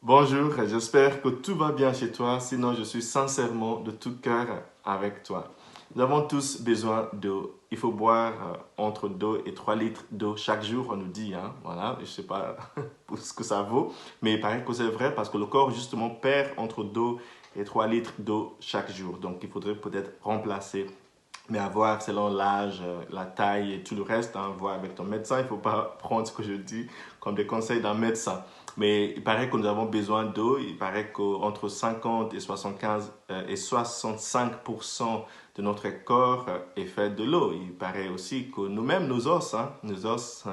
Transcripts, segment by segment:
Bonjour, j'espère que tout va bien chez toi, sinon je suis sincèrement de tout cœur avec toi. Nous avons tous besoin d'eau. Il faut boire entre 2 et 3 litres d'eau chaque jour, on nous dit. Voilà, je ne sais pas pour ce que ça vaut, mais il paraît que c'est vrai parce que le corps justement perd entre 2 et 3 litres d'eau chaque jour. Donc il faudrait peut-être remplacer, mais à voir selon l'âge, la taille et tout le reste, voir avec ton médecin. Il ne faut pas prendre ce que je dis comme des conseils d'un médecin. Mais il paraît que nous avons besoin d'eau. Il paraît qu'entre 50 et 75 et 65% de notre corps est fait de l'eau. Il paraît aussi que nous-mêmes, nos os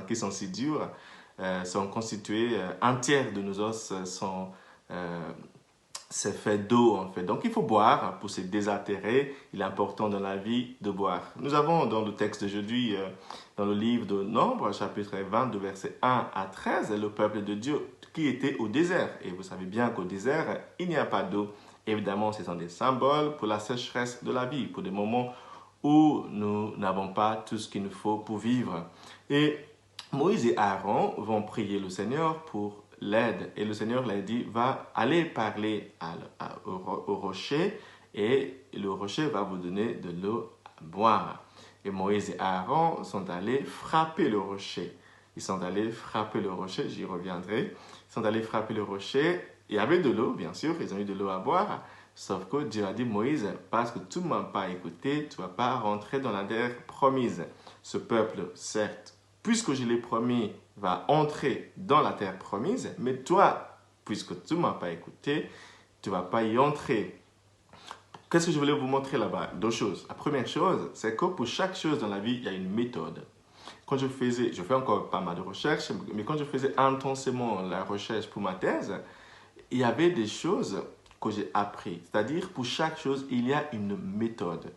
qui sont si durs, sont constitués, un tiers de nos os euh, c'est fait d'eau en fait. Donc il faut boire pour se désaltérer. Il est important dans la vie de boire. Nous avons dans le texte d'aujourd'hui, dans le livre de Nombre, chapitre 20, de versets 1 à 13, le peuple de Dieu qui était au désert. Et vous savez bien qu'au désert, il n'y a pas d'eau. Évidemment, ce sont des symboles pour la sécheresse de la vie, pour des moments où nous n'avons pas tout ce qu'il nous faut pour vivre. Et Moïse et Aaron vont prier le Seigneur pour l'aide. Et le Seigneur l'a dit, va aller parler au rocher et le rocher va vous donner de l'eau à boire. Et Moïse et Aaron sont allés frapper le rocher. Ils sont allés frapper le rocher, j'y reviendrai. Ils sont allés frapper le rocher. Il y avait de l'eau, bien sûr, ils ont eu de l'eau à boire. Sauf que Dieu a dit, Moïse, parce que tu ne m'as pas écouté, tu ne vas pas rentrer dans la terre promise. Ce peuple, certes, puisque je l'ai promis, va entrer dans la terre promise, mais toi, puisque tu ne m'as pas écouté, tu ne vas pas y entrer. Qu'est-ce que je voulais vous montrer là-bas? Deux choses. La première chose, c'est que pour chaque chose dans la vie, il y a une méthode. Quand je fais encore pas mal de recherches, mais quand je faisais intensément la recherche pour ma thèse, il y avait des choses que j'ai apprises. C'est-à-dire, pour chaque chose, il y a une méthode.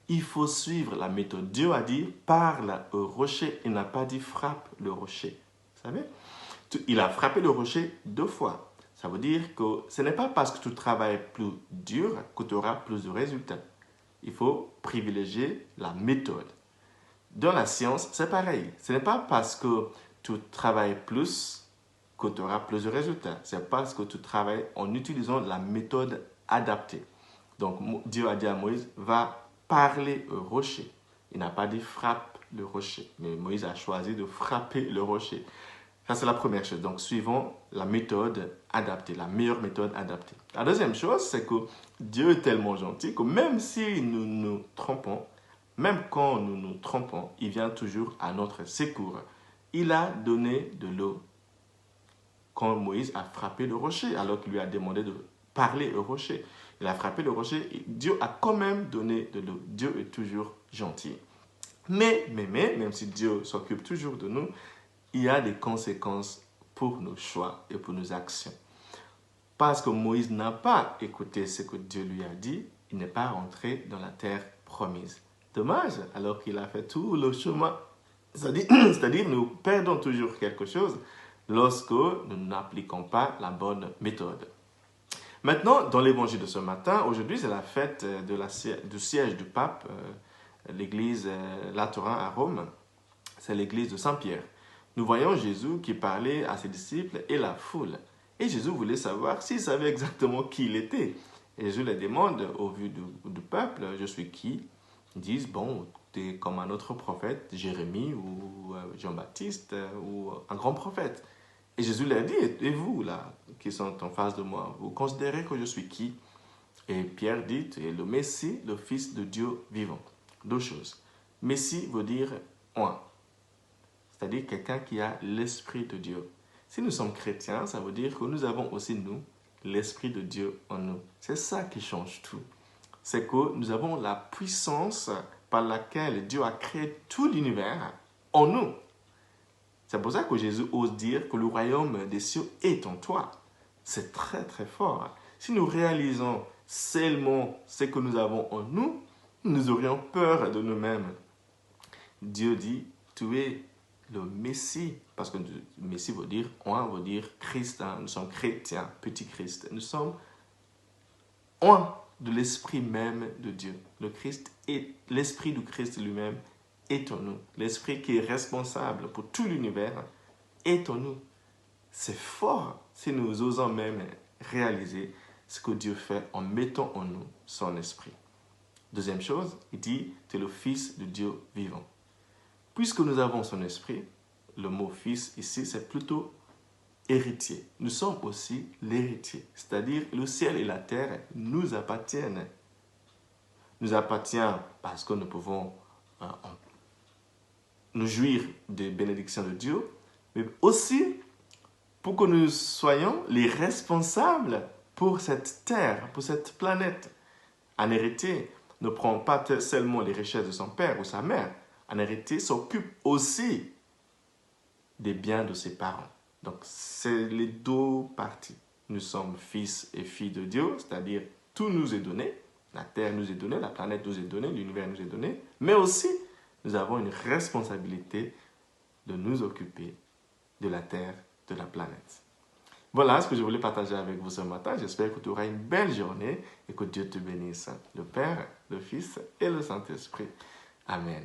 Il faut suivre la méthode. Dieu a dit, parle au rocher. Il n'a pas dit, frappe le rocher. Vous savez? Il a frappé le rocher 2 fois. Ça veut dire que ce n'est pas parce que tu travailles plus dur que tu auras plus de résultats. Il faut privilégier la méthode. Dans la science, c'est pareil. Ce n'est pas parce que tu travailles plus que tu auras plus de résultats. C'est parce que tu travailles en utilisant la méthode adaptée. Donc, Dieu a dit à Moïse, va parler au rocher. Il n'a pas dit frappe le rocher. Mais Moïse a choisi de frapper le rocher. Ça, c'est la première chose. Donc, suivons la méthode adaptée, la meilleure méthode adaptée. La deuxième chose, c'est que Dieu est tellement gentil que même si nous nous trompons, même quand nous nous trompons, il vient toujours à notre secours. Il a donné de l'eau quand Moïse a frappé le rocher, alors qu'il lui a demandé de parler au rocher. Il a frappé le rocher et Dieu a quand même donné de l'eau. Dieu est toujours gentil. Mais, même si Dieu s'occupe toujours de nous, il y a des conséquences pour nos choix et pour nos actions. Parce que Moïse n'a pas écouté ce que Dieu lui a dit, il n'est pas rentré dans la terre promise. Dommage, alors qu'il a fait tout le chemin. C'est-à-dire, nous perdons toujours quelque chose lorsque nous n'appliquons pas la bonne méthode. Maintenant, dans l'évangile de ce matin, aujourd'hui, c'est la fête du siège du pape, l'église Lateran à Rome. C'est l'église de Saint-Pierre. Nous voyons Jésus qui parlait à ses disciples et la foule. Et Jésus voulait savoir s'il savait exactement qui il était. Et Jésus les demande au vu du peuple, je suis qui? Ils disent, bon, tu es comme un autre prophète, Jérémie ou Jean-Baptiste ou un grand prophète. Et Jésus leur dit, et vous là, qui sont en face de moi, vous considérez que je suis qui? Et Pierre dit, tu es le Messie, le Fils de Dieu vivant. Deux choses. Messie veut dire un. C'est-à-dire quelqu'un qui a l'Esprit de Dieu. Si nous sommes chrétiens, ça veut dire que nous avons aussi, nous, l'Esprit de Dieu en nous. C'est ça qui change tout. C'est que nous avons la puissance par laquelle Dieu a créé tout l'univers en nous. C'est pour ça que Jésus ose dire que le royaume des cieux est en toi. C'est très très fort. Si nous réalisons seulement ce que nous avons en nous, nous aurions peur de nous-mêmes. Dieu dit, tu es le Messie, parce que Messie veut dire Christ, nous sommes chrétiens, petit Christ. Nous sommes un de l'esprit même de Dieu. Le Christ est l'esprit du Christ lui-même est en nous. L'esprit qui est responsable pour tout l'univers est en nous. C'est fort si nous osons même réaliser ce que Dieu fait en mettant en nous son esprit. Deuxième chose, il dit, tu es le fils de Dieu vivant. Puisque nous avons son esprit, le mot fils ici, c'est plutôt héritier. Nous sommes aussi l'héritier, c'est-à-dire le ciel et la terre nous appartiennent. Nous appartiennent parce que nous pouvons nous jouir des bénédictions de Dieu, mais aussi pour que nous soyons les responsables pour cette terre, pour cette planète. Un héritier ne prend pas seulement les richesses de son père ou sa mère. Un héritier s'occupe aussi des biens de ses parents. Donc, c'est les deux parties. Nous sommes fils et filles de Dieu, c'est-à-dire tout nous est donné. La terre nous est donnée, la planète nous est donnée, l'univers nous est donné. Mais aussi, nous avons une responsabilité de nous occuper de la terre, de la planète. Voilà ce que je voulais partager avec vous ce matin. J'espère que tu auras une belle journée et que Dieu te bénisse. Le Père, le Fils et le Saint-Esprit. Amen.